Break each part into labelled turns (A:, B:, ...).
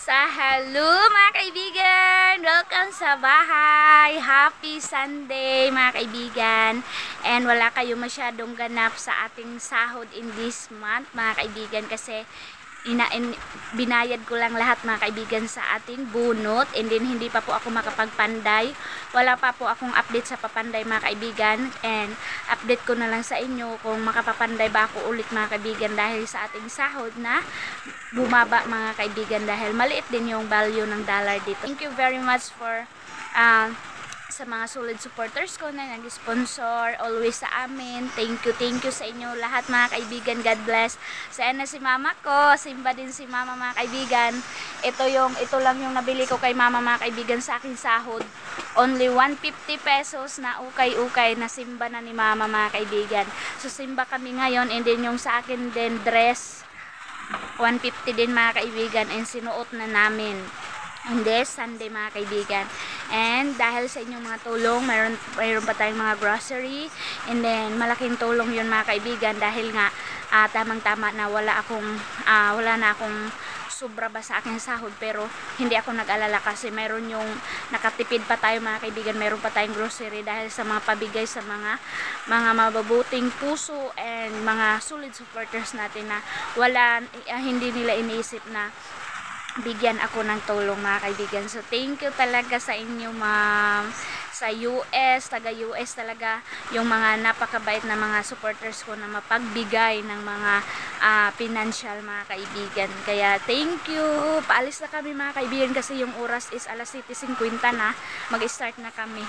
A: Hello mga kaibigan! Welcome sa bahay! Happy Sunday mga kaibigan! And wala kayo masyadong ganap sa ating sahod in this month mga kaibigan kasi binayad ko lang lahat mga kaibigan sa ating bunot, and then hindi pa po ako makapagpanday, wala pa po akong update sa papanday mga kaibigan, and update ko na lang sa inyo kung makapapanday ba ako ulit mga kaibigan dahil sa ating sahod na bumaba mga kaibigan dahil maliit din yung value ng dollar dito. Thank you very much for sa mga solid supporters ko na nag-sponsor always sa amin. Thank you sa inyo lahat mga kaibigan. God bless. Sana si mama ko, simba din si mama mga kaibigan. Ito lang yung nabili ko kay mama mga kaibigan sa aking sahod. Only 150 pesos na ukay-ukay na simba na ni mama mga kaibigan. So simba kami ngayon, and then yung sa akin din dress 150 din mga kaibigan, and sinuot na namin on this Sunday mga kaibigan. And dahil sa inyong mga tulong, mayroon pa tayong mga grocery, and then malaking tulong yun mga kaibigan dahil nga tamang-tama na wala na akong sobra ba sa aking sahod, pero hindi ako nag-alala kasi mayroon yung nakatipid pa tayo mga kaibigan, mayroon pa tayong grocery dahil sa mga pabigay sa mga mababuting puso and mga solid supporters natin na hindi nila iniisip na bigyan ako ng tulong mga kaibigan. So thank you talaga sa inyo ma'am, sa US, taga-US talaga, yung mga napakabait na mga supporters ko na mapagbigay ng mga financial mga kaibigan. Kaya thank you. Paalis na kami mga kaibigan kasi yung oras is 7:50 na, mag-start na kami.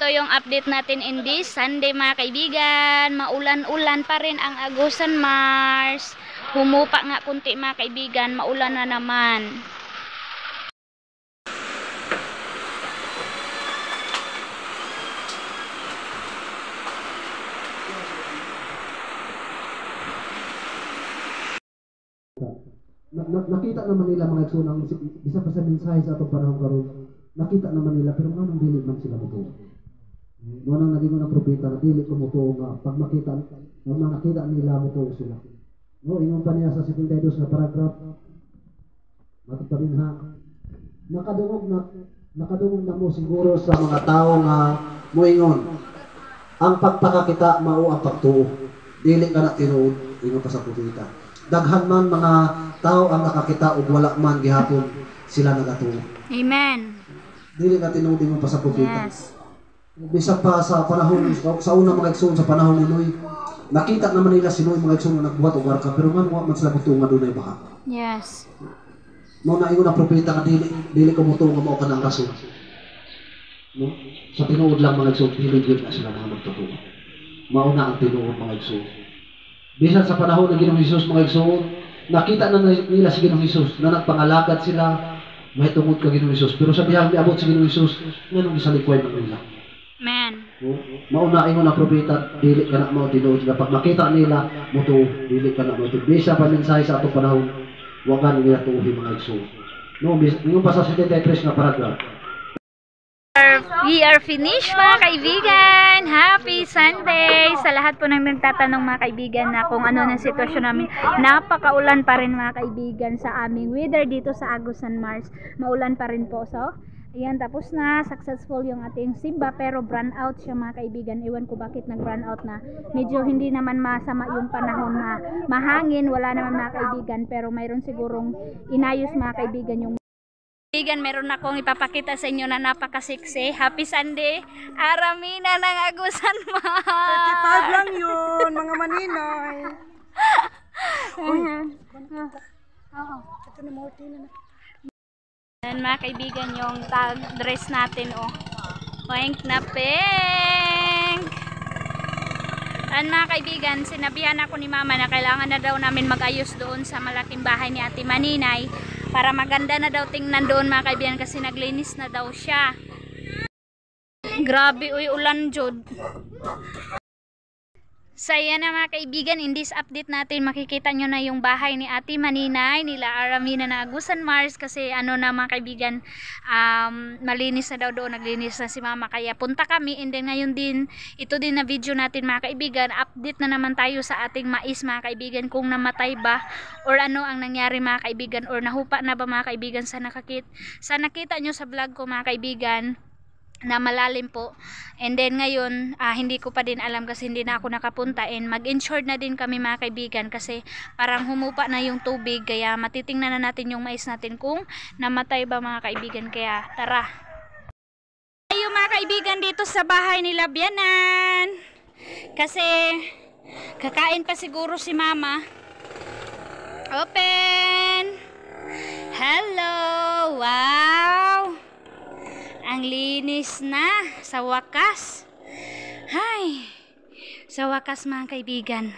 A: Ito yung update natin in this Sunday mga kaibigan. Maulan-ulan pa rin ang Agusan Mars. Humupa nga kunti mga kaibigan, maulan na naman.
B: Nakita naman nila mga igsoon, isa pa sa mensahe sa atong panahon karon. Nakita naman nila pero anong dili man sila mutuo. Mo nang naging ng propeta na dili ko mutuo nga pag nakita nila mutuo sila. No, ingon pa niya sa 72 na paragraph. Matuparin ha. Nakadungog na mo siguro sa mga tao nga moingon. Ang pagpakakita mao ang pagtuo. Dili ka na tinuod, ingon pa sa propeta. Daghan man mga tao ang nakakita ug wala man gihapon sila nagatuo.
A: Amen.
B: Dili na tinuod, ingon pa sa propeta.
A: Yes.
B: Bisag pa sa panahon sa unang mga igsoon sa panahon ni Noy, nakita naman nila si Noy mga igsoon na nagbuhat og barka pero man wa man sila mutuo nga dunay baha.
A: Yes.
B: Mo na ingon ang propeta nga dili ko mutuo nga mao kanang rason. No? Sa tinuod lang mga igsoon, dili gyud na sila mga magtuo. Mao na ang tinuod mga igsoon. Bisan sa panahon ng Ginoong Hesus mga igsoon, nakita na nila si Ginoong Hesus na nagpangalakad sila, may tungod ka Ginoong Hesus, pero sa biyang niabot si Ginoong Hesus nganong gisalikwan ng nila.
A: Man.
B: Mauna ingon ang propeta, dili ka na mao tinuod nga pag makita nila mutuo, dili ka na mao tinuod. Bisa pa mensahe sa atong panahon, wa gan nila tuohi mga igsoon. No, ingon pa sa 73 nga paragraph.
A: We are finished mga kaibigan. Happy Sunday sa lahat po nang nagtatanong mga kaibigan na kung ano ng sitwasyon namin. Napakaulan pa rin mga kaibigan sa aming weather dito sa Agusan Mars. Maulan pa rin po. So ayan, tapos na, successful yung ating simba pero brown out siya mga kaibigan. Ewan ko bakit nag-brown out na. Medyo hindi naman masama yung panahon na mahangin, wala naman mga kaibigan, pero mayroon sigurong inayos mga kaibigan yung kaibigan. Meron akong ipapakita sa inyo na napakasiksi. Happy Sunday, Aramina ng Agusan Mars.
C: 35 lang yun, mga maninoy. Ito na morty na.
A: Yan mga kaibigan yung tag dress natin Pink na pink. Yan mga kaibigan, sinabihan ako ni mama na kailangan na daw namin mag-ayos doon sa malaking bahay ni Ate Maninay para maganda na daw tingnan doon mga kaibigan kasi naglinis na daw siya. Grabe ulan jud. So yan na mga kaibigan, in this update natin makikita nyo na yung bahay ni Ate Maninay, nila Aramina na Agusan Mars, kasi ano na mga kaibigan, malinis na daw doon, naglinis na si mama, kaya punta kami. And then ngayon din, ito din na video natin mga kaibigan, update na naman tayo sa ating mais mga kaibigan, kung namatay ba or ano ang nangyari mga kaibigan, or nahupa na ba mga kaibigan sa nakita nyo sa vlog ko mga kaibigan na malalim po. And then ngayon hindi ko pa din alam kasi hindi na ako nakapunta, and mag-insured na din kami mga kaibigan kasi parang humupa na yung tubig, kaya matitingnan na natin yung mais natin kung namatay ba mga kaibigan. Kaya tara tayo mga kaibigan dito sa bahay nila Bianan, kasi kakain pa siguro si mama. Open. Hello. Wow, ang linis na sa wakas. Hay, sa wakas mga kaibigan,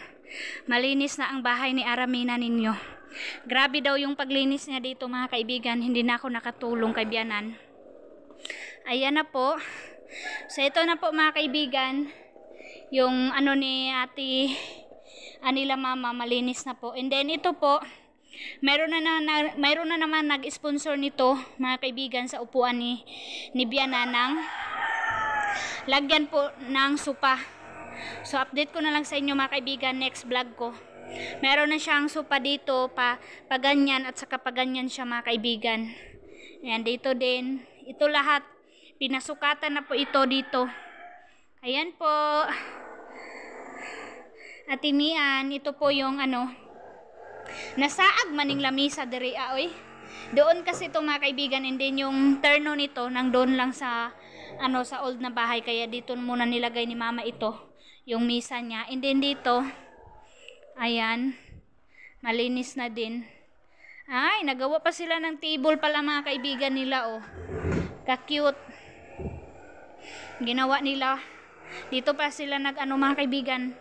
A: malinis na ang bahay ni Aramina ninyo. Grabe daw yung paglinis niya dito mga kaibigan, hindi na ako nakatulong kay Bianan. Ayan na po. So ito na po mga kaibigan, yung ano ni ate anila mama, malinis na po. And then ito po, mayroon na naman nag-sponsor nito mga kaibigan sa upuan ni Biana ng lagyan po ng supa. So update ko na lang sa inyo mga kaibigan next vlog ko. Meron na siyang supa dito pa ganyan at saka pa ganyan siya mga kaibigan. Ayan, dito din. Ito lahat pinasukatan na po ito dito. Ayan po. At imian, ito po yung ano, nasaag maning lamisa diri oy. Doon kasi ito mga kaibigan, and then yung terno nito nang doon lang sa ano, sa old na bahay, kaya dito muna nilagay ni mama ito yung misa niya. And then dito, ayan, malinis na din. Ay, nagawa pa sila ng table pala mga kaibigan nila, oh. Ka-cute. Ginawa nila. Dito pa sila nag ano mga kaibigan,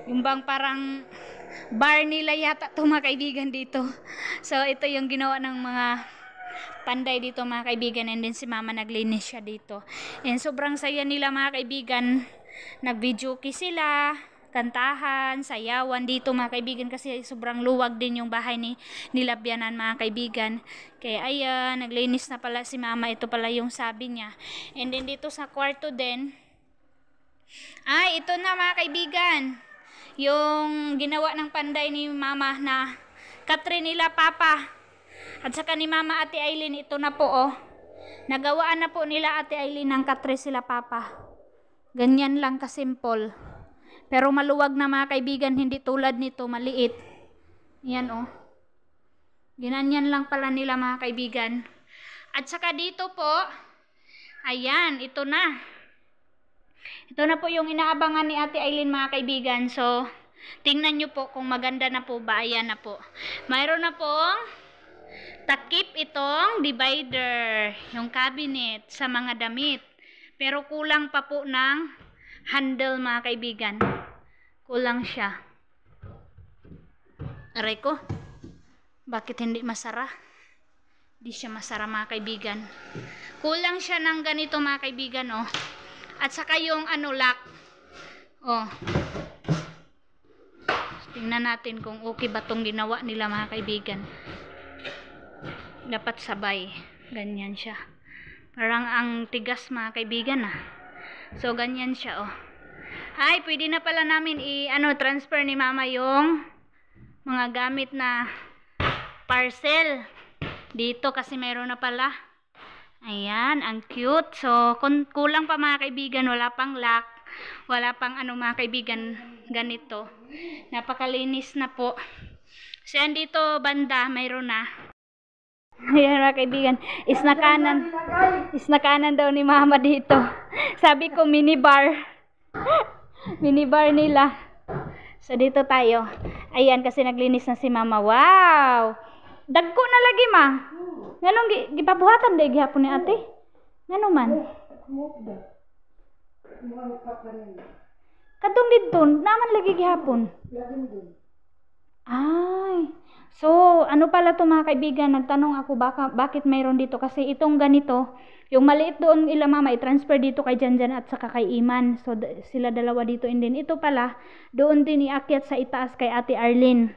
A: yung bang parang bar nila yata ito mga kaibigan dito. So ito yung ginawa ng mga panday dito mga kaibigan, and then si mama naglinis siya dito. And sobrang saya nila mga kaibigan, nag-videoke sila, kantahan, sayawan dito mga kaibigan, kasi sobrang luwag din yung bahay ni Bianan mga kaibigan. Kaya ayan, naglinis na pala si mama, ito pala yung sabi niya. And then dito sa kwarto din, ay ito na mga kaibigan, yung ginawa ng panday ni mama na katre nila papa at saka ni mama ate Aileen. Ito na po, oh, nagawaan na po nila ate Aileen ng katre sila papa. Ganyan lang kasimple, pero maluwag na mga kaibigan, hindi tulad nito maliit. Yan, oh, ginanyan lang pala nila mga kaibigan. At saka dito po, ayan, ito na. Ito na po yung inaabangan ni ate Aileen mga kaibigan. So, tingnan nyo po kung maganda na po ba. Ayan na po. Mayroon na pong takip itong divider, yung cabinet sa mga damit. Pero kulang pa po ng handle mga kaibigan. Kulang siya. Aray ko, bakit hindi masara? Hindi siya masara mga kaibigan. Kulang siya ng ganito mga kaibigan, oh. At saka yung ano, lock. Oh. Tingnan natin kung okay ba tong ginawa nila mga kaibigan. Dapat sabay. Ganyan siya. Parang ang tigas mga kaibigan, ah. So ganyan siya, oh. Ay, pwede na pala namin transfer ni mama yung mga gamit na parcel dito, kasi mayroon na pala. Ayan, ang cute. So, kulang pa mga kaibigan, wala pang lock, wala pang ano mga kaibigan, ganito. Napakalinis na po. So, yan dito banda, mayroon na. Ayan mga kaibigan, isnakanan daw ni mama dito. Sabi ko minibar. Minibar nila. So, dito tayo. Ayan, kasi naglinis na si mama. Wow! Dagko na lagi ma. Nganong gipabuhatan day gihapon ni ate? Ngano man? Kadtong didto naman lagi gihapon. Ay, So, ano pala to mga kaibigan, nagtanong ako bakit mayroon dito. Kasi itong ganito, yung maliit doon ila mama, i-transfer dito kay Janjan at saka kay Iman. So, sila dalawa dito. And then, ito pala, doon din iakyat sa itaas kay Ate Arlene.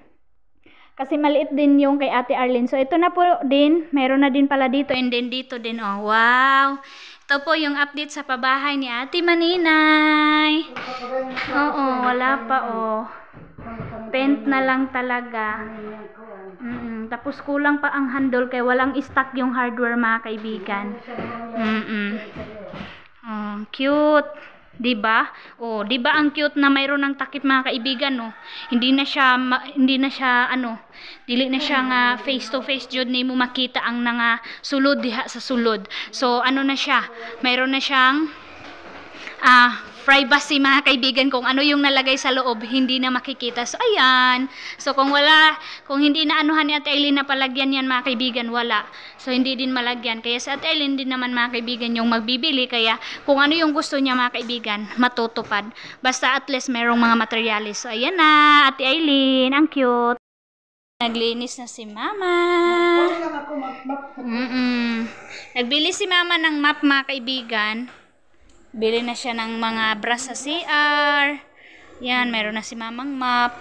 A: Kasi maliit din yung kay Ate Arlene. So, ito na po din. Meron na din pala dito. And then, dito din. Oh, wow! Ito po yung update sa pabahay ni Ate Maninay. Oo, wala pa oh. Paint na lang talaga. Tapos kulang pa ang handle kaya walang stock yung hardware mga kaibigan. Cute. 'Di ba? Oh, 'di ba ang cute na mayroon ng takip mga kaibigan no. Hindi na siya dili na siya nga face to face jud nimo makita ang nga sulod diha sa sulod. So ano na siya? Mayroon na siyang privacy mga kaibigan, kung ano yung nalagay sa loob hindi na makikita. So ayan, so kung hindi na anuhan ni Ate Eileen na palagyan yan mga kaibigan, wala, so hindi din malagyan. Kaya sa Ate Eileen din naman mga kaibigan yung magbibili, kaya kung ano yung gusto niya mga kaibigan matutupad, basta at least merong mga materialis. So ayan na Ate Eileen, ang cute. Naglinis na si mama. Nagbili si mama ng map mga kaibigan. Bili na siya ng mga brush sa CR. Yan, meron na si mamang map.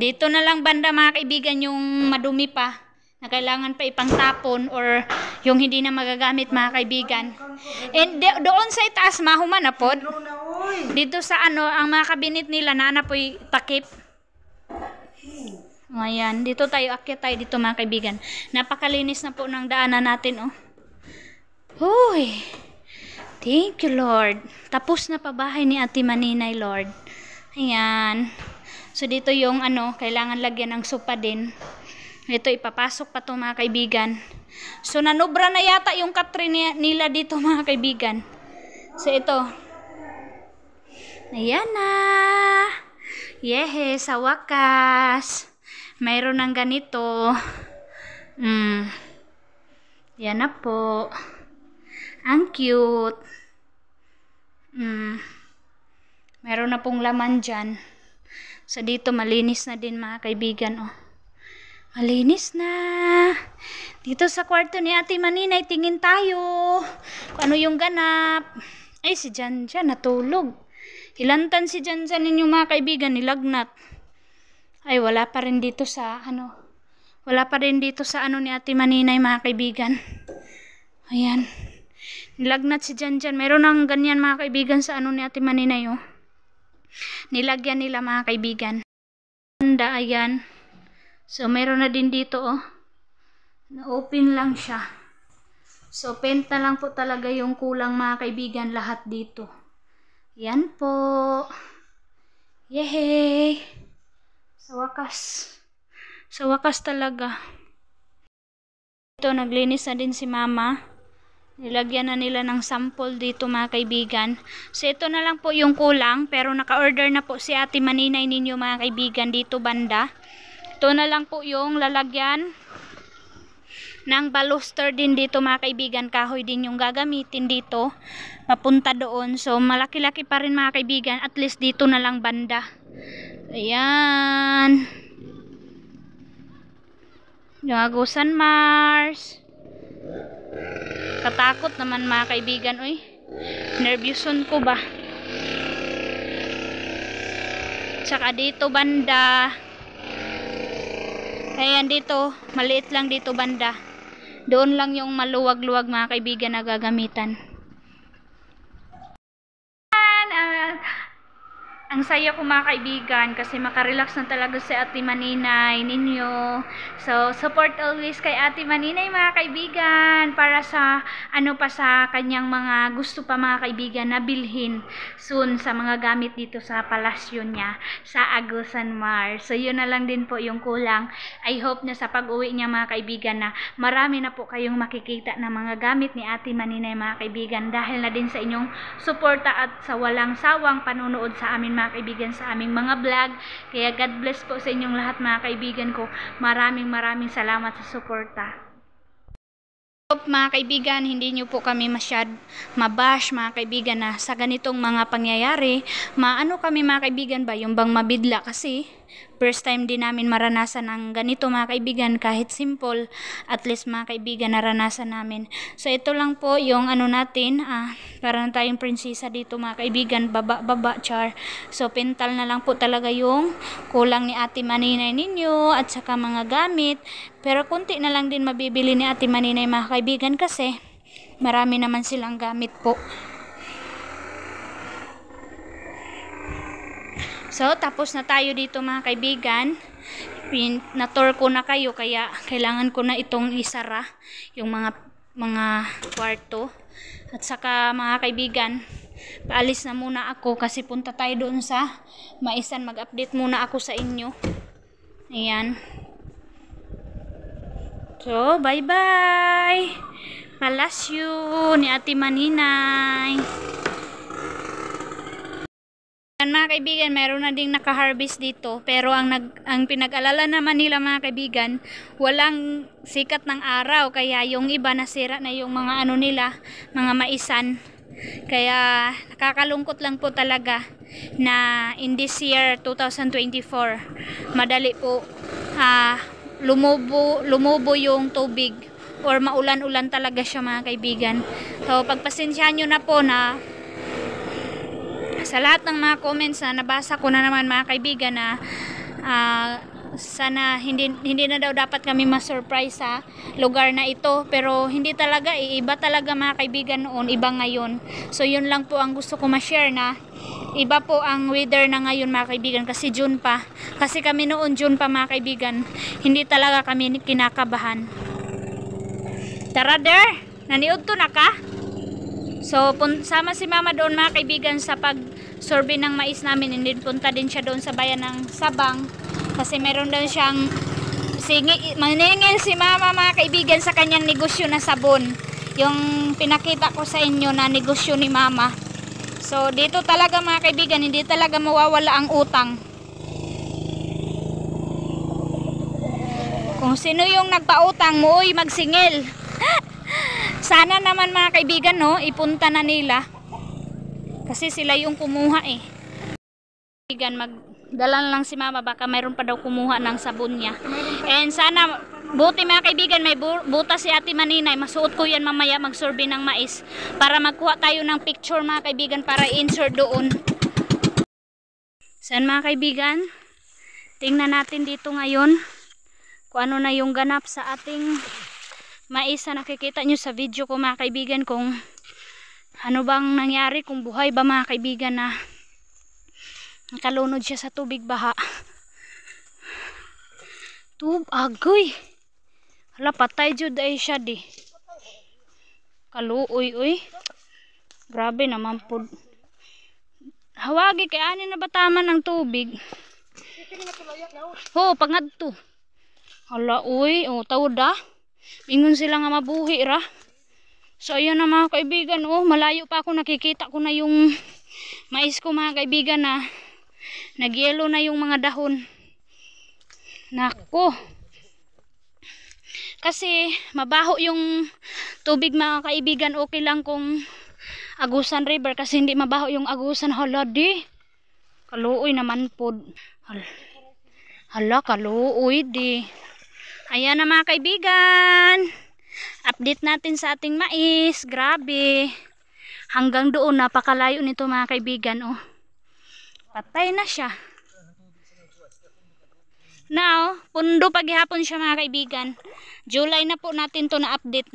A: Dito na lang banda mga kaibigan yung madumi pa na kailangan pa ipang tapon or yung hindi na magagamit mga kaibigan. And doon sa itaas mahuman na pod. Dito sa ang mga kabinet nila na po'y takip. Ayan, dito tayo, akyat tayo dito mga kaibigan. Napakalinis na po ng daanan natin oh. Huy! Thank you, Lord. Tapos na pa bahay ni Ate Maninay, Lord. Ayan. So, dito yung kailangan lagyan ng sopa din. Ito, ipapasok pa to mga kaibigan. So, nanubra na yata yung katre nila dito mga kaibigan. So, ito. Ayan na. Yehe, sa wakas. Mayroon ng ganito. Yan na po. Ang cute. Meron na pong laman dyan. So, dito malinis na din mga kaibigan. Oh. Malinis na. Dito sa kwarto ni Ate Maninay, tingin tayo. Kung ano yung ganap. Ay, si Janjan natulog. Hilantan si Janjan ninyo mga kaibigan, nilagnat. Ay, wala pa rin dito sa wala pa rin dito sa ni Ate Maninay mga kaibigan. Ayan. Nilagnat si Janjan. Meron ng ganyan mga kaibigan sa ni Ate Maninay oh. Nilagyan nila mga kaibigan. Handa, ayan. So meron na din dito oh. Na-open lang siya. So paint na lang po talaga yung kulang mga kaibigan lahat dito. Yan po. Yehey! Sa wakas. Sa wakas talaga. Ito, naglinis na din si mama. Nilagyan na nila ng sample dito mga kaibigan. So ito na lang po yung kulang. Pero naka-order na po si Ate Maninay ninyo mga kaibigan dito banda. Ito na lang po yung lalagyan ng baluster din dito mga kaibigan. Kahoy din yung gagamitin dito. Papunta doon. So malaki-laki pa rin mga kaibigan. At least dito na lang banda. Ayan. Yung Agusan Mars. Katakot naman mga kaibigan. Uy, nervyuson ko ba? Tsaka dito banda. Ayan dito, maliit lang dito banda. Doon lang yung maluwag-luwag mga kaibigan na gagamitan. Ang saya ko mga kaibigan kasi makarelax na talaga si Ate Maninay ninyo. So, support always kay Ate Maninay mga kaibigan para sa pa sa kanyang mga gusto pa mga kaibigan na bilhin soon sa mga gamit dito sa palasyo niya sa Agusan Mars. So, yun na lang din po yung kulang. I hope na sa pag-uwi niya mga kaibigan na marami na po kayong makikita na mga gamit ni Ate Maninay mga kaibigan dahil na din sa inyong suporta at sa walang sawang panunood sa amin mga kaibigan sa aming mga vlog. Kaya God bless po sa inyong lahat mga kaibigan ko. Maraming salamat sa suporta. Hope mga kaibigan, hindi nyo po kami mabash mga kaibigan na sa ganitong mga pangyayari. Maano kami mga kaibigan ba? Yung bang mabidla kasi first time din namin maranasan ang ganito mga kaibigan, kahit simple, at least mga kaibigan naranasan namin. So ito lang po yung ano natin, para na tayong prinsesa dito mga kaibigan, baba char. So pintal na lang po talaga yung kulang ni Ate Maninay ninyo at saka mga gamit, pero konti na lang din mabibili ni Ate Maninay mga kaibigan kasi marami naman silang gamit po. So, tapos na tayo dito mga kaibigan. Na-tour ko na kayo kaya kailangan ko na itong isara yung mga kwarto. At saka mga kaibigan, paalis na muna ako kasi punta tayo doon sa Maisan. Mag-update muna ako sa inyo. Ayan. So, bye-bye! Palasyo ni Ate Maninay. Yan mga kaibigan, meron na ding naka-harvest dito, pero ang pinag-alala naman nila mga kaibigan, walang sikat ng araw, kaya yung iba nasira na yung mga ano nila, mga maisan. Kaya nakakalungkot lang po talaga na in this year 2024 madali po lumubo yung tubig or maulan-ulan talaga siya mga kaibigan. So pagpasensyahan nyo na po na sa lahat ng mga comments na nabasa ko na naman mga kaibigan na sana hindi na daw dapat kami ma-surprise sa lugar na ito, pero hindi talaga, iba talaga mga kaibigan noon, iba ngayon. So yun lang po ang gusto ko ma-share, na iba po ang weather na ngayon mga kaibigan kasi June pa. Kasi kami noon June pa mga kaibigan, hindi talaga kami kinakabahan. Tara der, naniud to na ka? So, sama si Mama doon mga kaibigan sa pag-survey ng mais namin. And then punta din siya doon sa bayan ng Sabang. Kasi meron daw siyang maningil si Mama mga kaibigan sa kanyang negosyo na sabon. Yung pinakita ko sa inyo na negosyo ni Mama. So, dito talaga mga kaibigan, hindi talaga mawawala ang utang. Kung sino yung nagpautang mo, magsingil. Sana naman mga kaibigan, no, ipunta na nila. Kasi sila yung kumuha eh. Kaibigan, magdala lang si Mama, baka mayroon pa daw kumuha ng sabon niya. And sana, buti mga kaibigan, may butas si Ate Maninay. Masuot ko yan mamaya mag-survey ng mais. Para magkuha tayo ng picture mga kaibigan para insert doon. Saan mga kaibigan? Tingnan natin dito ngayon kung ano na yung ganap sa ating mais na nakikita nyo sa video ko mga kaibigan, kung ano bang nangyari, kung buhay ba mga kaibigan na nakalunod siya sa tubig baha. Agoy, hala patay jud ay siya di kaluoy oy, grabe naman po. Hawagi kay ani na bataman ang tubig. Pangadto hala oy, tawda ingon sila nga mabuhi ra. So ayan na mga kaibigan, malayo pa ako, nakikita ko na yung mais ko mga kaibigan na nagyelo na yung mga dahon. Nako, kasi mabaho yung tubig mga kaibigan. Okay lang kung Agusan River kasi hindi mabaho yung Agusan. Hala di kaluoy naman po, hala kaluoy di. Ayan na mga kaibigan, update natin sa ating mais. Grabe, hanggang doon napakalayo nito mga kaibigan. Patay na siya. Now, pundo paghihapon siya mga kaibigan. July na po natin to na update.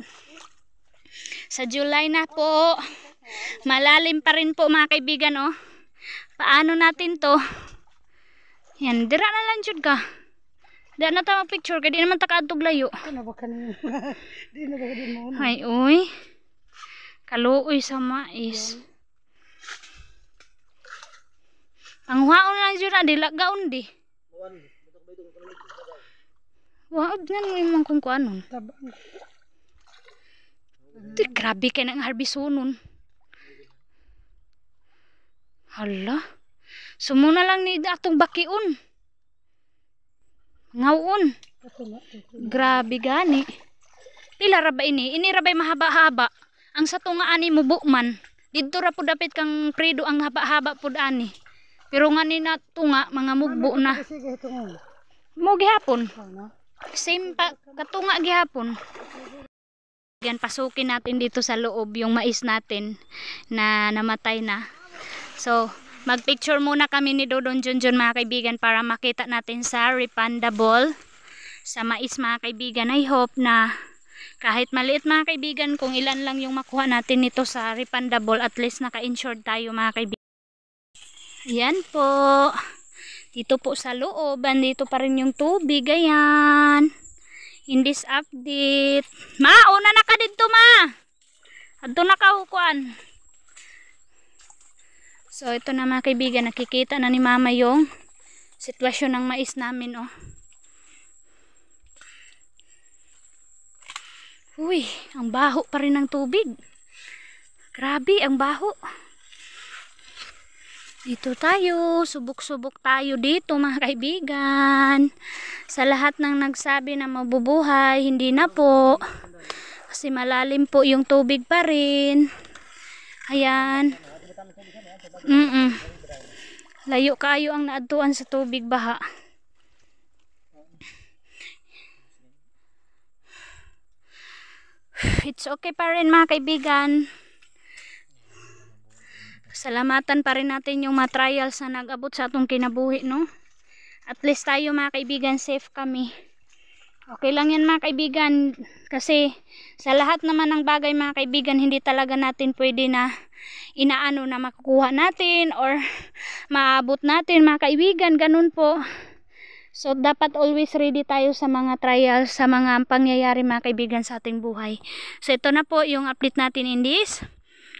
A: Sa July na po, malalim pa rin po mga kaibigan. Paano natin to? Yan, dira na lang jud ka. Di na tayo picture kaya di naman takaadtog layo. Ay uy, kaluoy sa mais. Ang waon lang jud di lagaon di. Waad nga naman kung kuanon. Grabe kay nang harbisonon. Hala, sumuna lang ni atong bakiun. Ngawon. Grabe gani. Pila ra ba ini? Ini ra bay mahaba-haba. Ang sa tunga ani mo bukman. Didto ra pud dapit kang predo ang haba-haba pud ani. Pero nga ni na tunga mga mugbo na.
C: Sige, ito mo.
A: Mo gihapon.
C: Ano?
A: Same pa katunga gihapon. Yan, pasukin natin dito sa loob yung mais natin na namatay na. So, mag-picture muna kami ni Dodong Junjun mga kaibigan para makita natin sa refundable sa mais mga kaibigan. I hope na kahit maliit mga kaibigan, kung ilan lang yung makuha natin nito sa refundable, at least naka-insured tayo mga kaibigan. Yan po. Dito po sa loob, andito pa rin yung tubig. Ayan. In this update. Ma, una na ka dito ma. Adto na ka hukuan. So, ito na mga kaibigan. Nakikita na ni mama yung sitwasyon ng mais namin. Oh. Uy, ang baho pa rin ng tubig. Grabe, ang baho. Dito tayo, subok-subok tayo dito mga kaibigan. Sa lahat ng nagsabi na mabubuhay, hindi na po. Kasi malalim po yung tubig pa rin. Ayan. Layo kayo ang naadtuan sa tubig baha. It's okay pa rin mga kaibigan. Salamatan pa rin natin yung mga trials na nag-abot sa atong kinabuhi, no? At least tayo mga kaibigan, safe kami. Okay lang yan mga kaibigan. Kasi sa lahat naman ng bagay mga kaibigan, hindi talaga natin pwede na inaano na makukuha natin or maabot natin mga kaibigan. Ganun po. So dapat always ready tayo sa mga trials, sa mga pangyayari mga kaibigan sa ating buhay. So ito na po yung update natin in this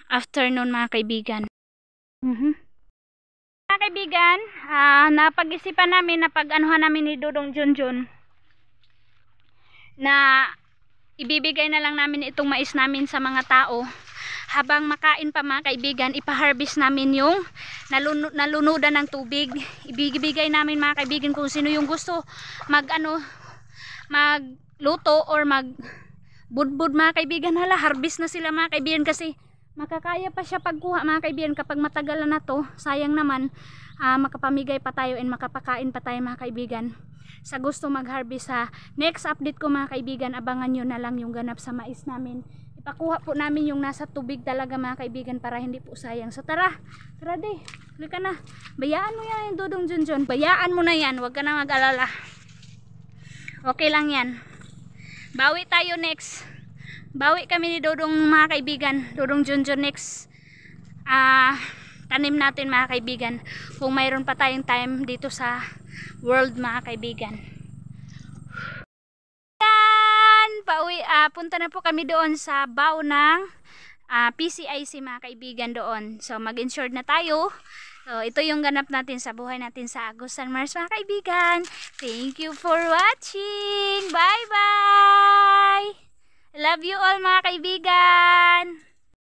A: afternoon mga kaibigan. Mga kaibigan, napag-isipan namin na pag-anuhan namin ni Dodong Junjun na ibibigay na lang namin itong mais namin sa mga tao. Habang makain pa mga kaibigan, ipa-harvest namin yung nalunudan ng tubig. Ibibigay namin mga kaibigan kung sino yung gusto magluto or magbudbud mga kaibigan. Hala, harvest na sila mga kaibigan kasi makakaya pa siya pagkuha mga kaibigan kapag matagalan na to. Sayang naman, makapamigay pa tayo and makapakain pa tayo mga kaibigan. Sa gusto mag-harvest sa next update ko mga kaibigan, abangan nyo na lang yung ganap sa mais namin. Ipakuha po namin yung nasa tubig talaga mga kaibigan para hindi po sayang. So tara de, halika na. Bayaan mo yan Dodong Junjun, bayaan mo na yan, huwag ka na mag-alala. Okay lang yan. Bawi tayo next. Bawi kami ni Dodong mga kaibigan, Dodong Junjun next tanim natin mga kaibigan kung mayroon pa tayong time dito sa world mga kaibigan. Yan, punta na po kami doon sa baw ng PCIC mga kaibigan doon. So mag-insured na tayo. So ito yung ganap natin sa buhay natin sa Agost and Mars mga kaibigan. Thank you for watching. Bye bye. Love you all mga kaibigan.